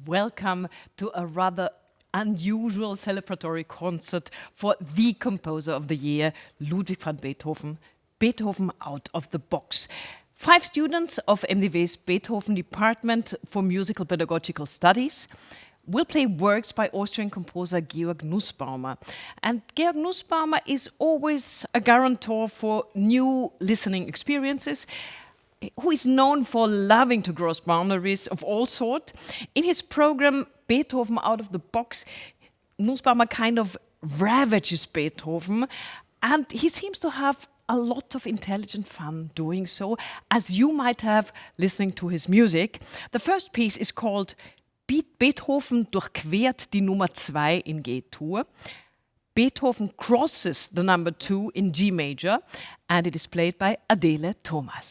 Welcome to a rather unusual celebratory concert for the composer of the year, Ludwig van Beethoven, Beethoven out of the box. 5 students of MDW's Beethoven Department for Musical Pedagogical Studies will play works by Austrian composer Georg Nussbaumer. And Georg Nussbaumer is always a guarantor for new listening experiences, who is known for loving to cross boundaries of all sorts. In his program, Beethoven Out of the Box, Nussbaumer kind of ravages Beethoven, and he seems to have a lot of intelligent fun doing so, as you might have listening to his music. The first piece is called Beethoven durchquert die Nummer 2 in G-Dur. Beethoven crosses the number 2 in G major, and it is played by Adele Thoma.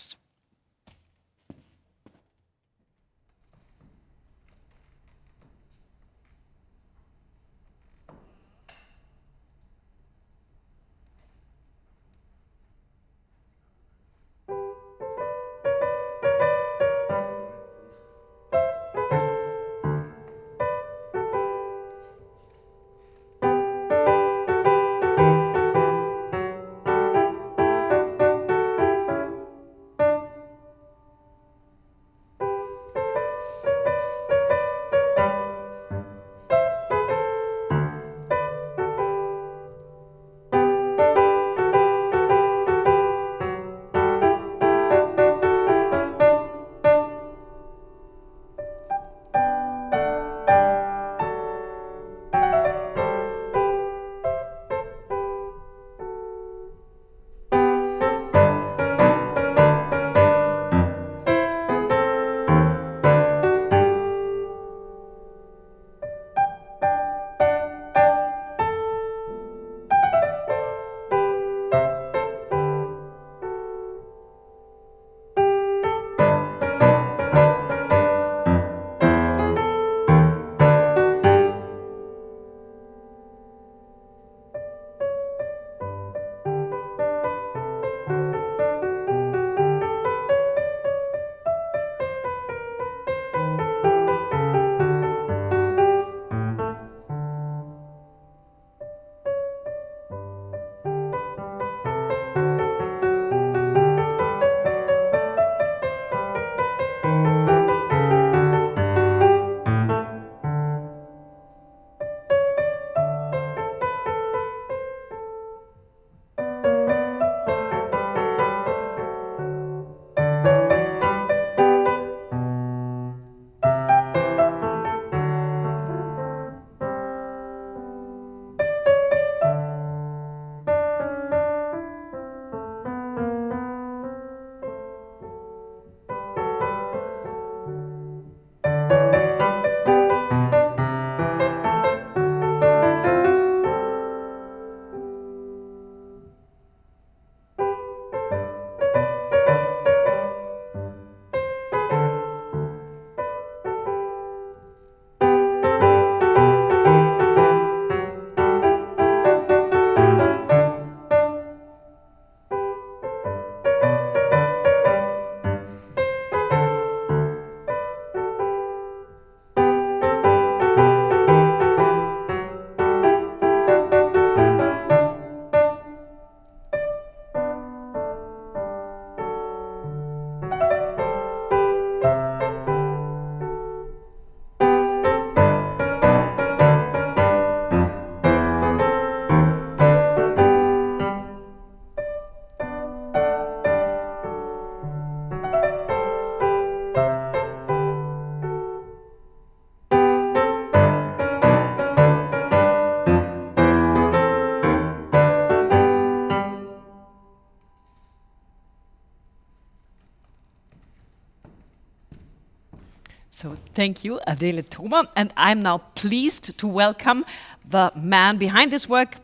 So thank you, Adele Thoma, and I'm now pleased to welcome the man behind this work,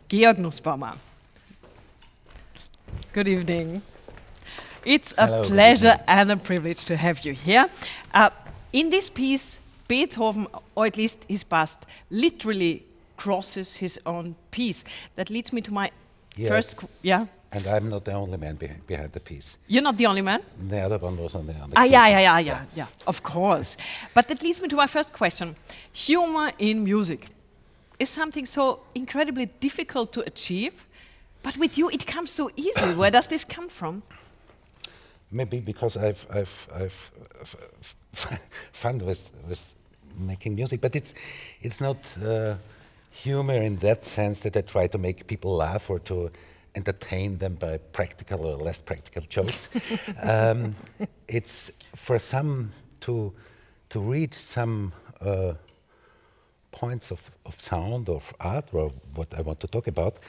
Georg Nussbaumer. Good evening. It's a pleasure and a privilege to have you here. In this piece, Beethoven, or at least his past, literally crosses his own piece. That leads me to my first... Yeah? And I'm not the only man behind the piece. You're not the only man? The other one was on the keys. Yeah, of course. But that leads me to my first question. Humor in music is something so incredibly difficult to achieve, but with you it comes so easy. Where does this come from? Maybe because I've fun with making music, but it's not humor in that sense that I try to make people laugh or to entertain them by practical or less practical jokes. It's for some to reach some points of sound, of art, or what I want to talk about.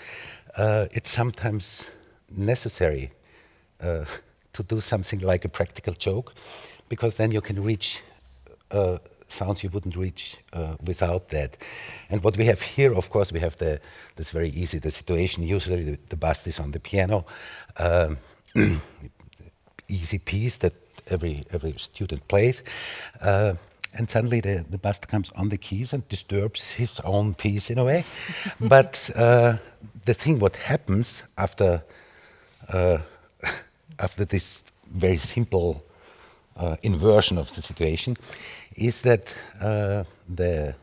It's sometimes necessary to do something like a practical joke, because then you can reach sounds you wouldn't reach without that. And what we have here, of course, we have this very easy, the situation, usually the bass is on the piano, easy piece that every student plays, and suddenly the bass comes on the keys and disturbs his own piece in a way. But the thing what happens after this very simple inversion of the situation is that the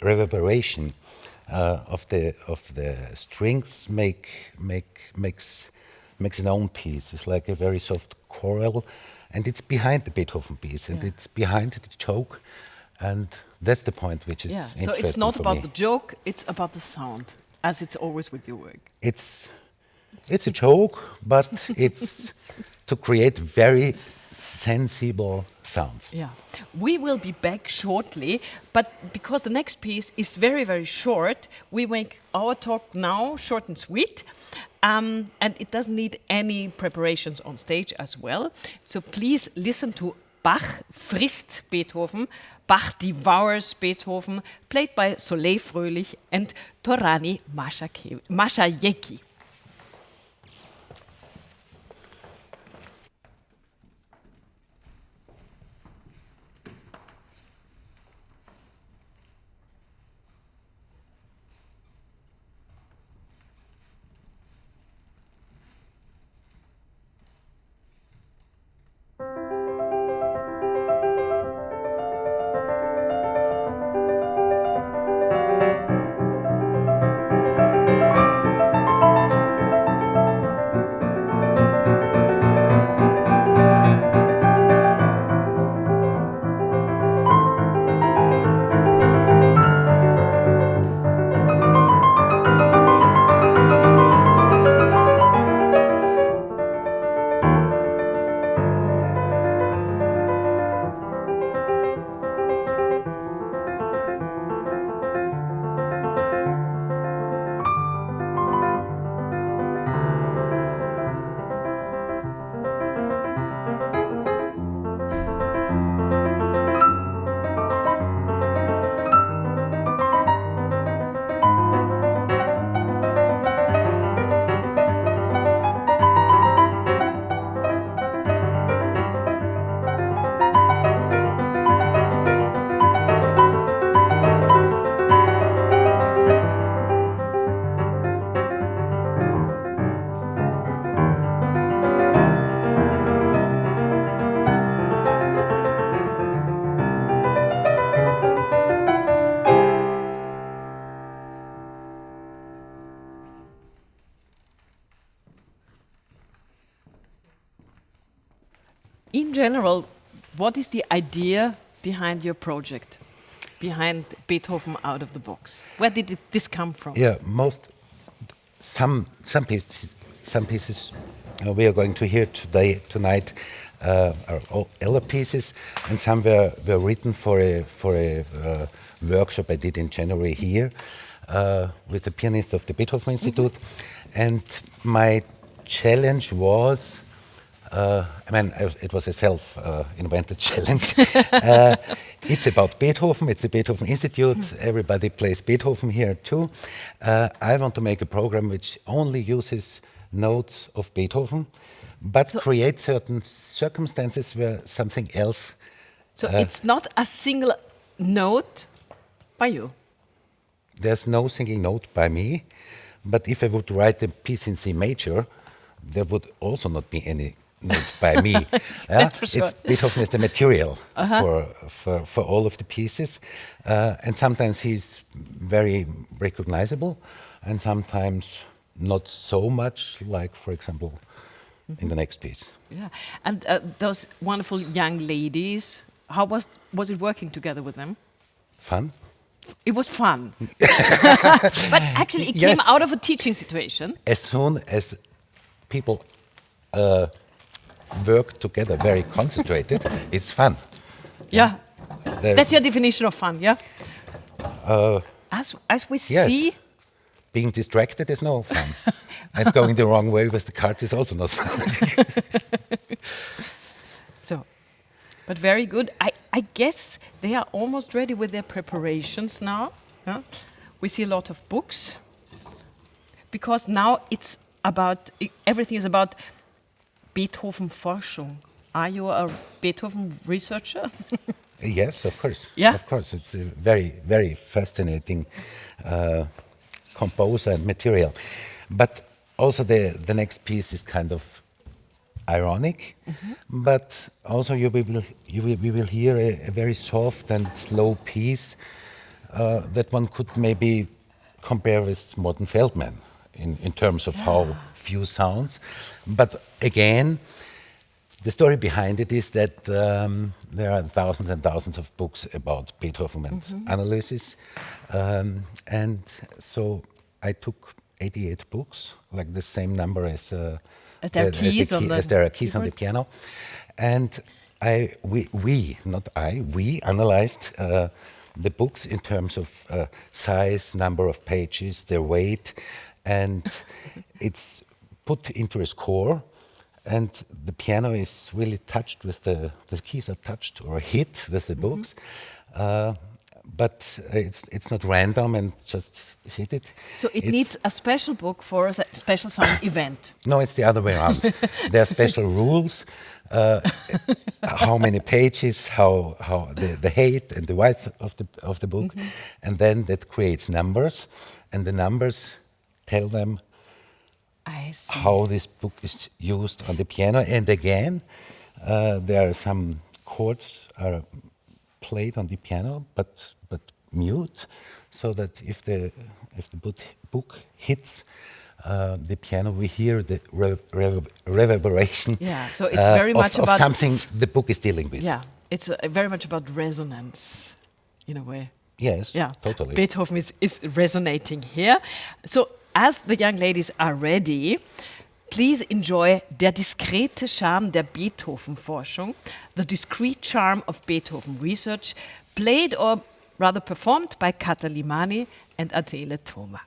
reverberation of the strings makes an own piece. It's like a very soft choral, and it's behind the Beethoven piece, and it's behind the joke, and that's the point which is interesting. So it's not for about me. the joke; it's about the sound, as it's always with your work. It's a joke, but it's to create very sensible sounds. Yeah, we will be back shortly, but because the next piece is very, very short, we make our talk now short and sweet, and it doesn't need any preparations on stage as well. So please listen to Bach frisst Beethoven, Bach devours Beethoven, played by Soleil Fröhlich and Toranj Mashayekhi. In general, what is the idea behind your project, behind Beethoven out of the box? Where did this come from? Yeah, some pieces we are going to hear tonight are all Eller pieces, and some were written for a workshop I did in January here with the pianist of the Beethoven Institute, and my challenge was. It was a self-invented challenge. It's about Beethoven, it's the Beethoven Institute, everybody plays Beethoven here too. I want to make a program which only uses notes of Beethoven, but creates certain circumstances where something else... So it's not a single note by you? There's no single note by me, But if I would write a piece in C major, there would also not be any note by me. That's for sure. Beethoven is the material for all of the pieces, and sometimes he's very recognizable, and sometimes not so much. Like, for example, in the next piece. Yeah, and those wonderful young ladies, how was it working together with them? Fun. It was fun. But actually, it Yes. came out of a teaching situation. As soon as people work together very concentrated, it's fun. Yeah. There- That's your definition of fun, yeah? As we yes. see, Being distracted is no fun. And going the wrong way with the card is also not fun. so, but very good. I guess they are almost ready with their preparations now. Yeah? We see a lot of books because now it's about everything is about Beethoven-Forschung. Are you a Beethoven researcher? Yes, of course. Yeah? Of course. It's a very, very fascinating composer and material. But also the next piece is kind of ironic, but also you will hear a very soft and slow piece that one could maybe compare with modern Feldman in terms of how few sounds. But again, the story behind it is that there are thousands and thousands of books about Beethoven and analysis. And so I took 88 books, like the same number as there are keys on the as there are keys on the keyboard? piano. And we analyzed the books in terms of size, number of pages, their weight, and it's put into a score. And the piano is really touched with the keys are touched or hit with the books, but it's not random and just hit it. So it needs a special book for a special sound event. No, it's the other way around. There are special rules, how many pages, how the height and the width of the book, and then that creates numbers, and the numbers tell them I see. how this book is used on the piano. And again, there are some chords are played on the piano, but mute, so that if the book hits the piano, we hear the reverberation. Yeah, so it's very much of about something the book is dealing with. Yeah, it's very much about resonance, in a way. Yes, Yeah, totally. Beethoven is resonating here. So, as the young ladies are ready, please enjoy Der diskrete Charme der Beethoven-Forschung, the discrete charm of Beethoven research, played or rather performed by Katja Limani and Adele Thoma.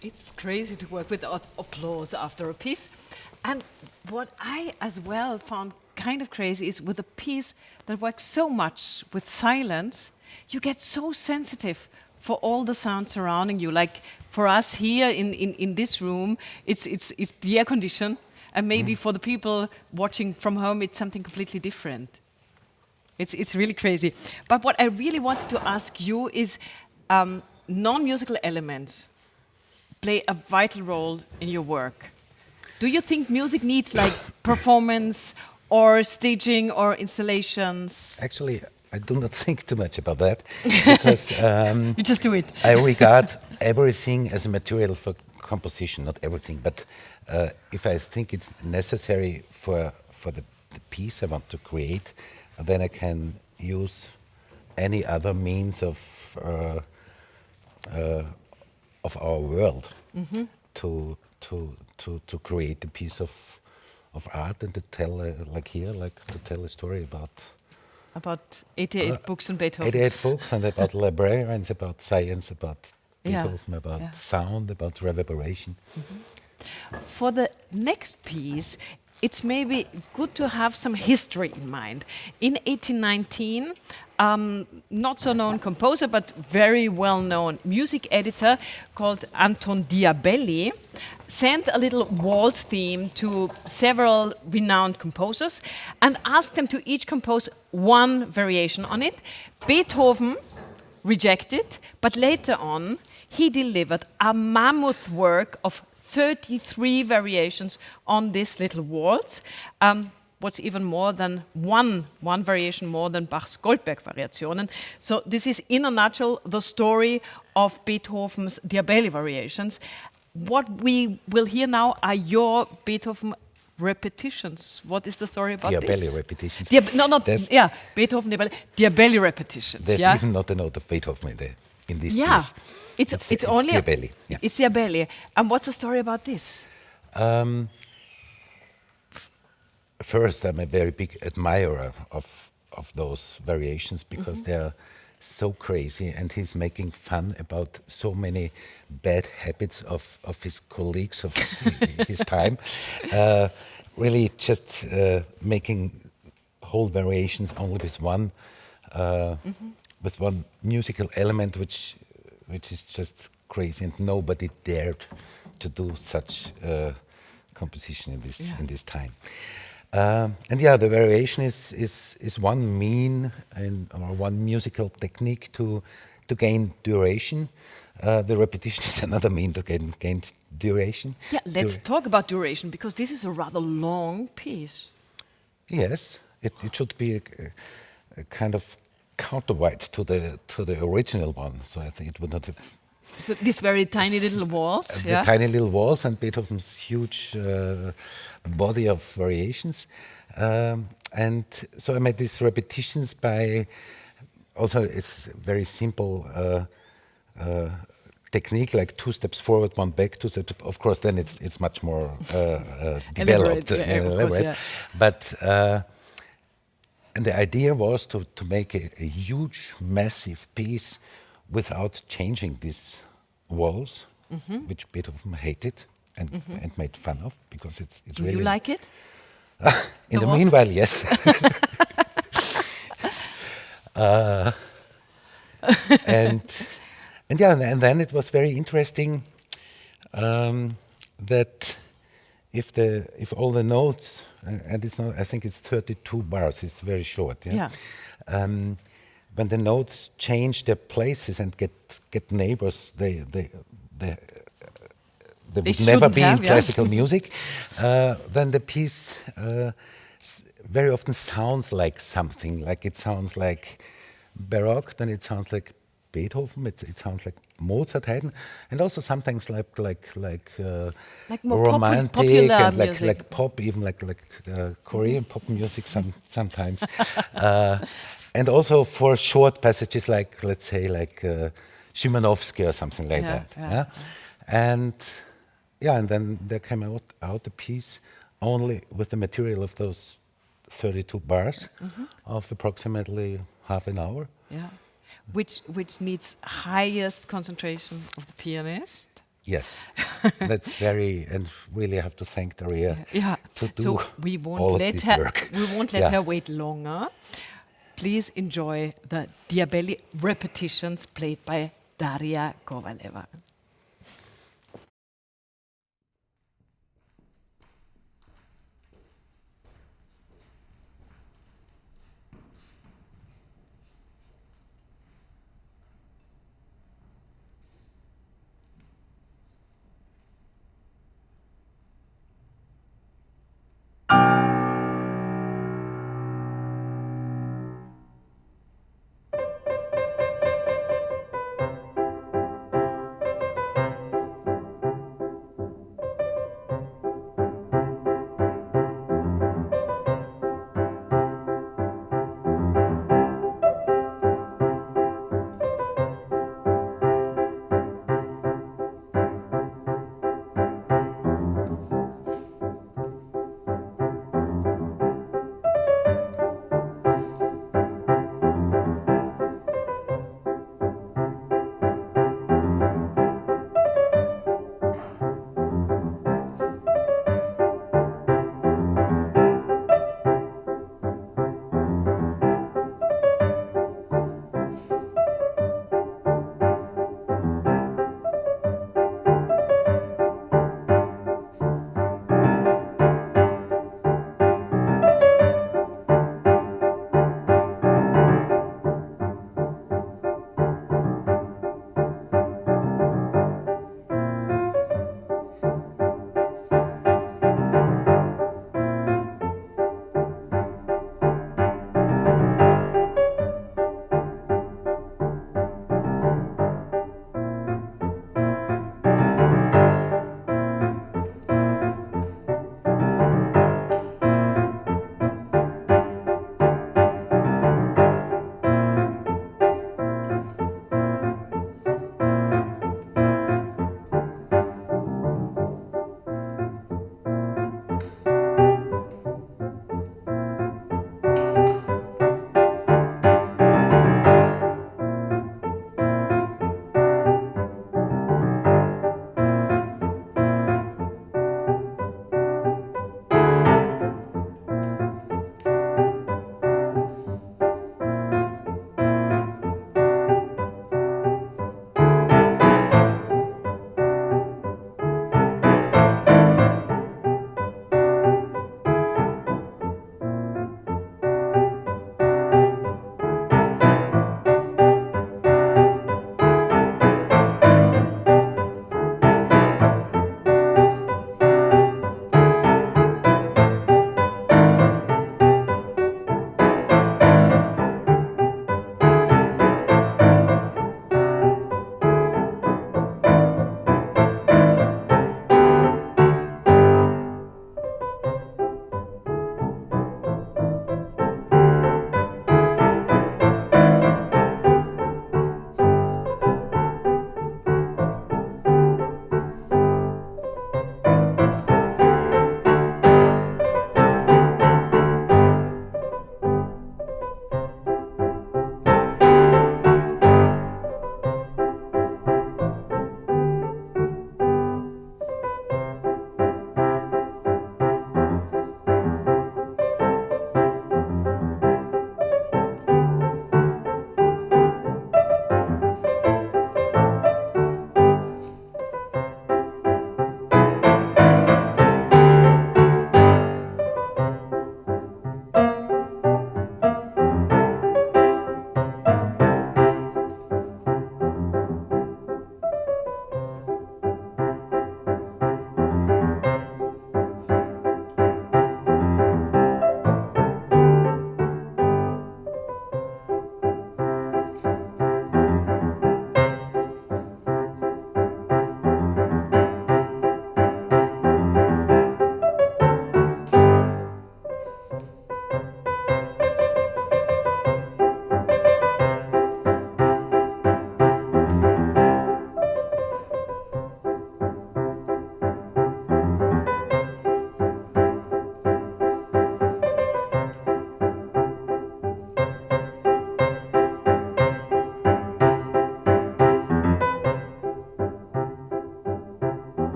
It's crazy to work with applause after a piece. And what I as well found kind of crazy is with a piece that works so much with silence, you get so sensitive for all the sounds surrounding you. Like for us here in this room, it's the air condition, and maybe for the people watching from home, it's something completely different. It's really crazy. But what I really wanted to ask you is non-musical elements play a vital role in your work. Do you think music needs like performance or staging or installations? Actually, I do not think too much about that because You just do it. I regard everything as a material for composition, not everything, but if I think it's necessary for the piece I want to create, then I can use any other means of our world to create a piece of art and to tell to tell a story About 88 books on Beethoven. 88 books and about librarians, about science, about Yeah. Beethoven, about Yeah. sound, about reverberation. For the next piece, it's maybe good to have some history in mind. In 1819, not so known composer, but very well known music editor called Anton Diabelli sent a little waltz theme to several renowned composers and asked them to each compose one variation on it. Beethoven rejected, but later on he delivered a mammoth work of 33 variations on this little waltz. What's even more than one variation more than Bach's Goldberg-Variationen. So this is, in a nutshell, the story of Beethoven's Diabelli variations. What we will hear now are your Beethoven repetitions. What is the story about this? Diabelli-Repetitions. Beethoven Diabelli-Repetitions. There's even not a note of Beethoven in this Yeah, piece. it's only Diabelli. Yeah. It's Diabelli. And what's the story about this? First, I'm a very big admirer of those variations because they're so crazy, and he's making fun about so many bad habits of his colleagues of his time. Really, just making whole variations only with one musical element, which is just crazy, and nobody dared to do such composition in this time. And yeah, the variation is one mean or one musical technique to gain duration. The repetition is another mean to gain duration. Yeah, let's talk about duration, because this is a rather long piece. Yes, it should be a kind of counterweight to the original one. So I think it would not have. So this very tiny little waltz, The tiny little waltz and Beethoven's huge body of variations. And so I made these repetitions by, also it's very simple technique, like 2 steps forward, 1 back, 2 steps. Of course, then it's much more developed. Elaborate, yeah. But and the idea was to make a huge, massive piece without changing these walls, which Beethoven hated and made fun of, because it's Do really. you like it? In the walls? meanwhile, yes. And and then it was very interesting that if all the notes, and it's not, I think it's 32 bars, it's very short. Yeah. When the notes change their places and get neighbors, they would never be in classical music. Then the piece very often sounds like something. Like it sounds like Baroque, then it sounds like Beethoven. It sounds like Mozart, Haydn, and also sometimes like more romantic popular and music. like pop, even like Korean pop music sometimes. And also for short passages, like let's say like Szymanowski or something like that. Yeah. And then there came out a piece only with the material of those 32 bars of approximately half an hour. Yeah. Which needs highest concentration of the pianist. Yes, that's very, and really have to thank Daria Yeah. to do So we won't all of let this her. work. We won't let Yeah. her wait longer. Please enjoy the Diabelli-Repetitions played by Daria Kovaleva.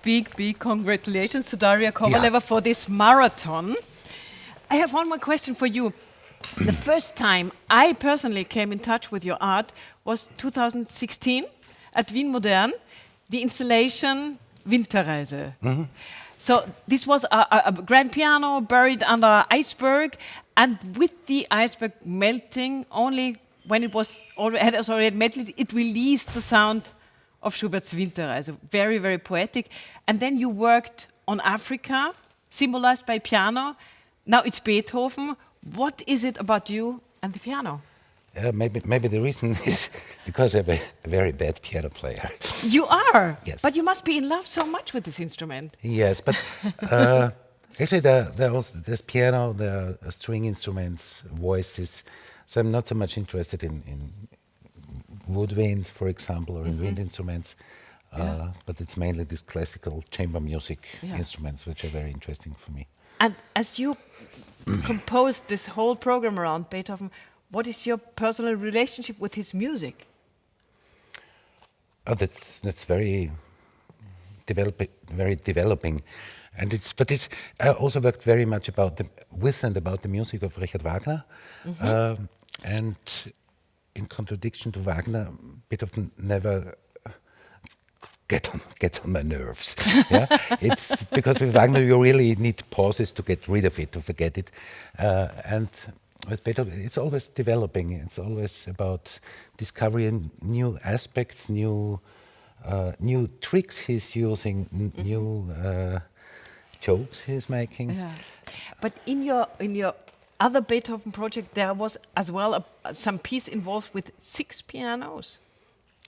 big congratulations to Daria Kovaleva for this marathon. I have one more question for you. The first time I personally came in touch with your art was 2016 at Wien Modern, the installation Winterreise. So this was a grand piano buried under an iceberg, and with the iceberg melting, only when it was already melted, it released the sound of Schubert's Winterreise. Very, very poetic. And then you worked on Africa, symbolized by piano. Now it's Beethoven. What is it about you and the piano? Maybe the reason is because I'm a very bad piano player. You are? Yes. But you must be in love so much with this instrument. Yes, but actually there's piano, there are string instruments, voices. So I'm not so much interested in woodwinds, for example, or in wind instruments. But it's mainly these classical chamber music instruments which are very interesting for me. And as you composed this whole program around Beethoven, what is your personal relationship with his music? Oh, that's very developing, and I also worked very much about the music of Richard Wagner, and in contradiction to Wagner, Beethoven never gets on my nerves. Yeah, it's because with Wagner you really need pauses to get rid of it, to forget it, and with Beethoven it's always developing. It's always about discovering new aspects, new tricks he's using, new jokes he's making. Yeah. But in your other Beethoven project, there was as well some piece involved with 6 pianos.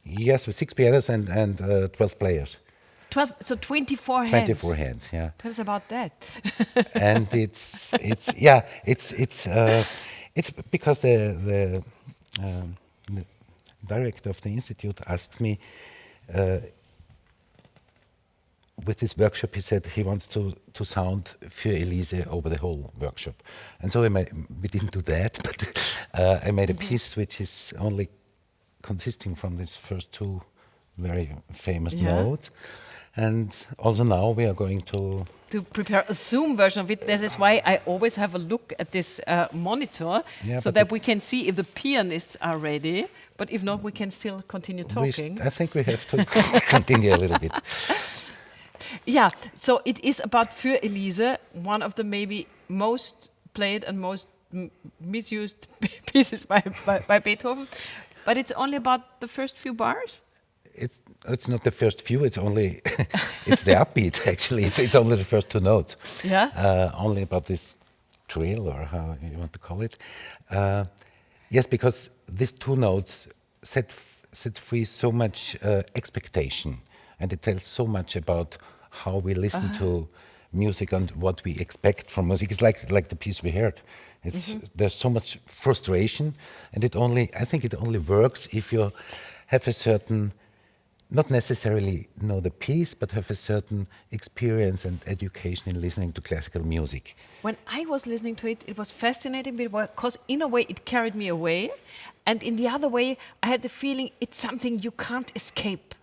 Yes, with 6 pianos and 12 players. 12, so 24 hands. 24 hands, yeah. Tell us about that. And it's because the director of the institute asked me. With this workshop, he said he wants to sound für Elise over the whole workshop, and so we didn't do that. But I made a piece which is only consisting from these first 2 very famous notes, and also now we are going to prepare a Zoom version of it. This is why I always have a look at this monitor, so that we can see if the pianists are ready. But if not, we can still continue talking. I think we have to continue a little bit. Yeah, so it is about Für Elise, one of the maybe most played and most misused pieces by Beethoven. But it's only about the first few bars? It's not the first few, it's only, it's the upbeat actually. It's only the first 2 notes. Yeah? Only about this trill, or how you want to call it. Yes, because these 2 notes set free so much expectation, and it tells so much about how we listen to music and what we expect from music. It's like the piece we heard. There's so much frustration, and I think it only works if you have a certain, not necessarily know the piece, but have a certain experience and education in listening to classical music. When I was listening to it, it was fascinating because in a way it carried me away, and in the other way I had the feeling it's something you can't escape,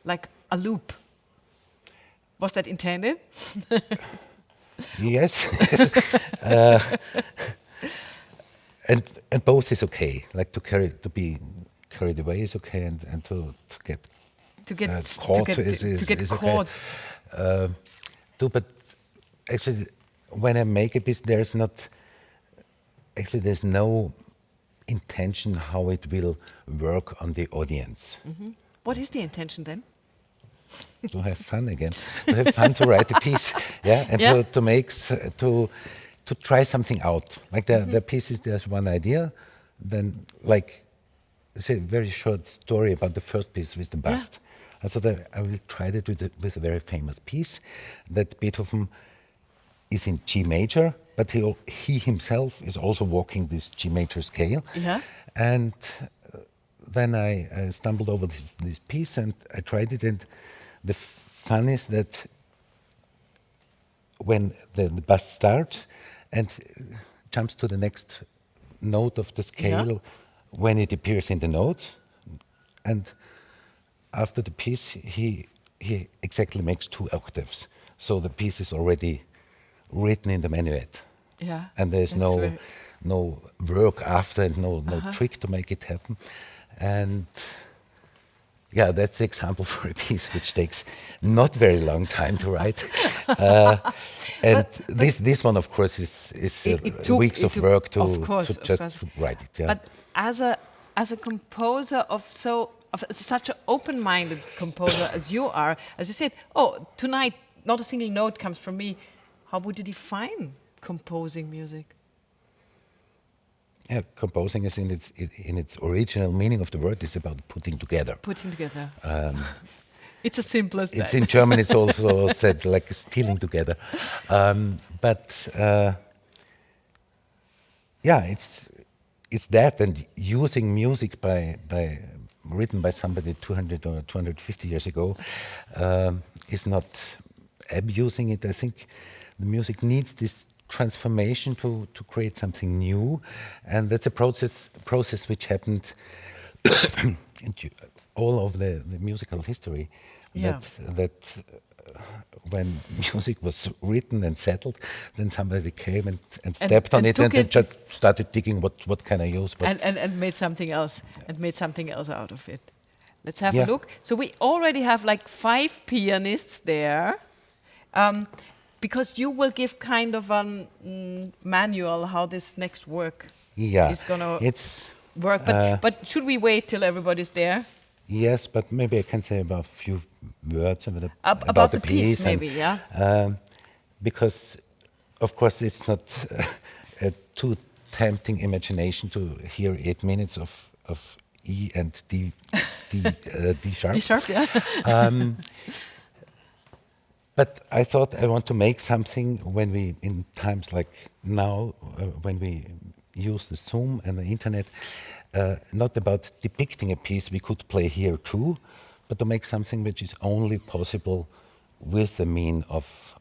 like a loop. Was that intended? Yes. And both is okay. Like to be carried away is okay, and to get caught is caught. Okay. But actually, when I make a piece, there's no intention how it will work on the audience. What is the intention then? To have fun again, to have fun to write a piece, and to try something out. Like the pieces, there's one idea, then like it's a very short story about the first piece with the bust. And so I will try that with a very famous piece that Beethoven is in G major, but he himself is also walking this G major scale. Yeah. And then I stumbled over this piece and I tried it, and the fun is that when the bust starts and jumps to the next note of the scale when it appears in the notes, and after the piece he he exactly makes 2 octaves. So the piece is already written in the minuet. Yeah. And there's no work after and no trick to make it happen. And yeah, that's the example for a piece which takes not very long time to write. And this one, of course, is weeks of work to just write it. Yeah. But as a composer of such an open-minded composer as you are, as you said, tonight not a single note comes from me. How would you define composing music? Yeah, composing is in its original meaning of the word is about putting together. Putting together. It's as simple as that. It's in German. It's also said like stealing together. But yeah, it's that, and using music written by somebody 200 or 250 years ago is not abusing it. I think the music needs this transformation to create something new, and that's a process which happened in all of the musical history. Yeah. That when music was written and settled, then somebody came and stepped on it and just started thinking what can I use, and made something else and made something else out of it. Let's have a look. So we already have like 5 pianists there. Because you will give kind of a manual how this next work is going to work. But should we wait till everybody's there? Yes, but maybe I can say about a few words about the piece, maybe, because, of course, it's not a too tempting imagination to hear 8 minutes of E and D sharp. D sharp, yeah. But I thought I want to make something in times like now, when we use the Zoom and the internet, not about depicting a piece we could play here too, but to make something which is only possible with the mean of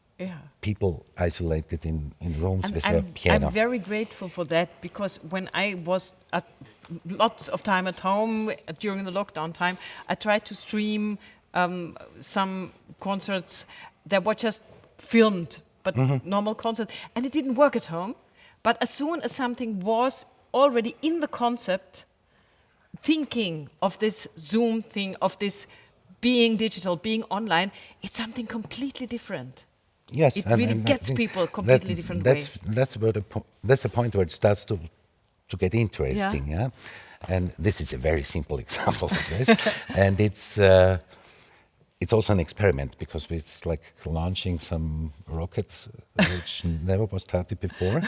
people isolated in rooms with their piano. I'm very grateful for that, because when I was at lots of time at home during the lockdown time, I tried to stream some concerts that were just filmed, but normal concert, and it didn't work at home. But as soon as something was already in the concept, thinking of this Zoom thing, of this being digital, being online, it's something completely different. Yes, it really gets people completely different way. That's the point where it starts to get interesting. Yeah, and this is a very simple example of this, and it's also an experiment, because it's like launching some rocket which never was started before.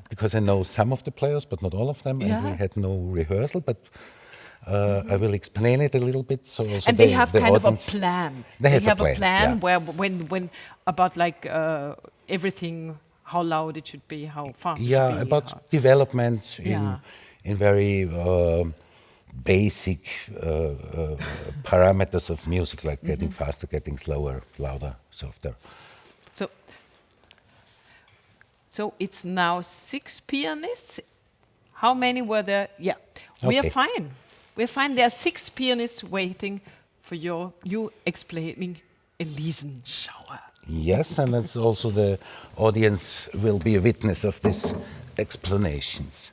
Because I know some of the players, but not all of them, and we had no rehearsal. But I will explain it a little bit. And they have kind of a plan. They have a plan yeah. where when about like everything, how loud it should be, how fast it should be. Yeah, about developments in very basic parameters of music, like getting faster, getting slower, louder, softer. So it's now 6 pianists. How many were there? Yeah, we are fine. We're fine. There are 6 pianists waiting for you explaining Elisenschauer. Yes, and that's also the audience will be a witness of these explanations.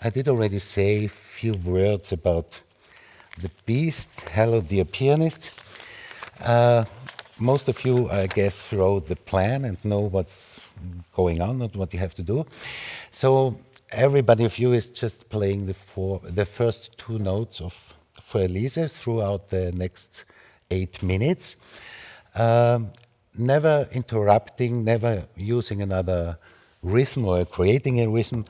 I did already say a few words about the piece, Hello Dear Pianist. Most of you, I guess, wrote the plan and know what's going on and what you have to do. So everybody of you is just playing the first 2 notes for Elise throughout the next 8 minutes. Never interrupting, never using another rhythm or creating a rhythm,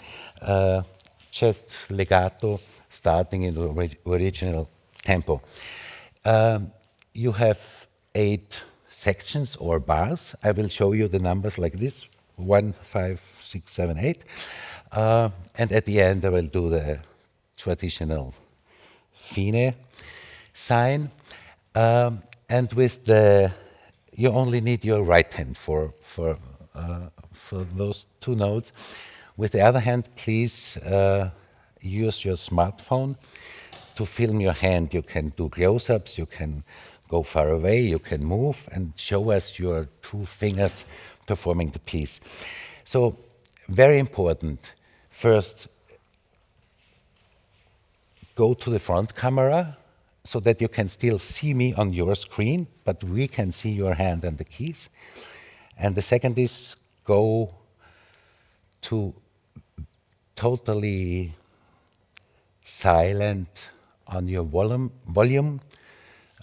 just legato, starting in the original tempo. You have 8 sections or bars. I will show you the numbers like this: 1, 5, 6, 7, 8. And at the end, I will do the traditional fine sign. And with you only need your right hand for those 2 notes. With the other hand, please use your smartphone to film your hand. You can do close-ups, you can go far away, you can move and show us your 2 fingers performing the piece. So, very important. First, go to the front camera so that you can still see me on your screen, but we can see your hand and the keys. And the second is go to totally silent on your volume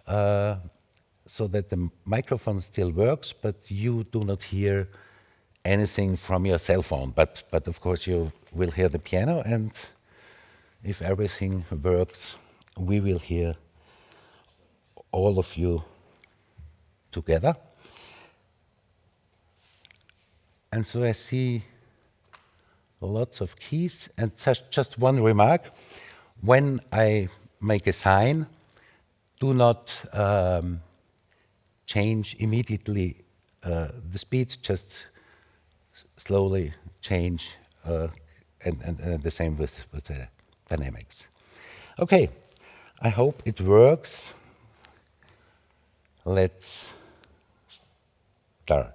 so that the microphone still works, but you do not hear anything from your cell phone. But of course you will hear the piano, and if everything works, we will hear all of you together. And so I see lots of keys, and just one remark. When I make a sign, do not change immediately the speed, just slowly change, and the same with the dynamics. Okay, I hope it works. Let's start.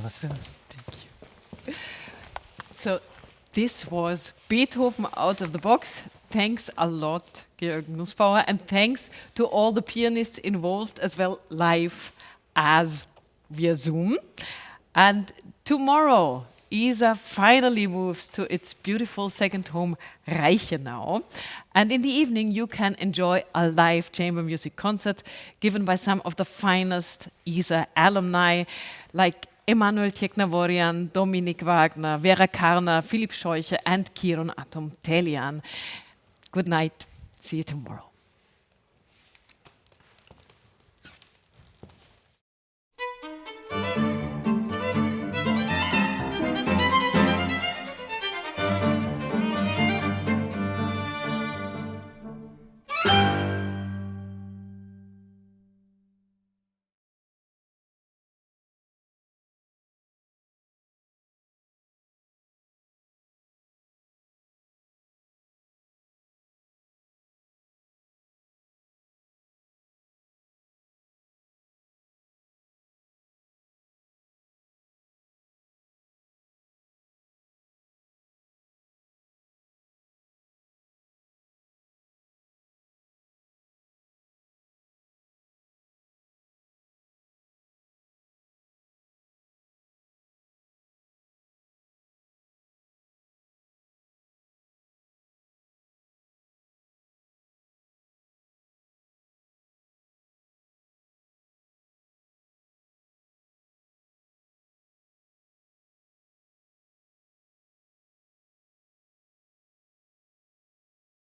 So, thank you. So this was Beethoven Out of the Box. Thanks a lot, Georg Nussbaumer, and thanks to all the pianists involved as well, live as via Zoom. And tomorrow, Isa finally moves to its beautiful second home, Reichenau. And in the evening, you can enjoy a live chamber music concert given by some of the finest Isa alumni, like Emanuel Tjeknavorian, Dominik Wagner, Vera Karner, Philipp Scheuche, and Kiron Atom Telian. Good night. See you tomorrow.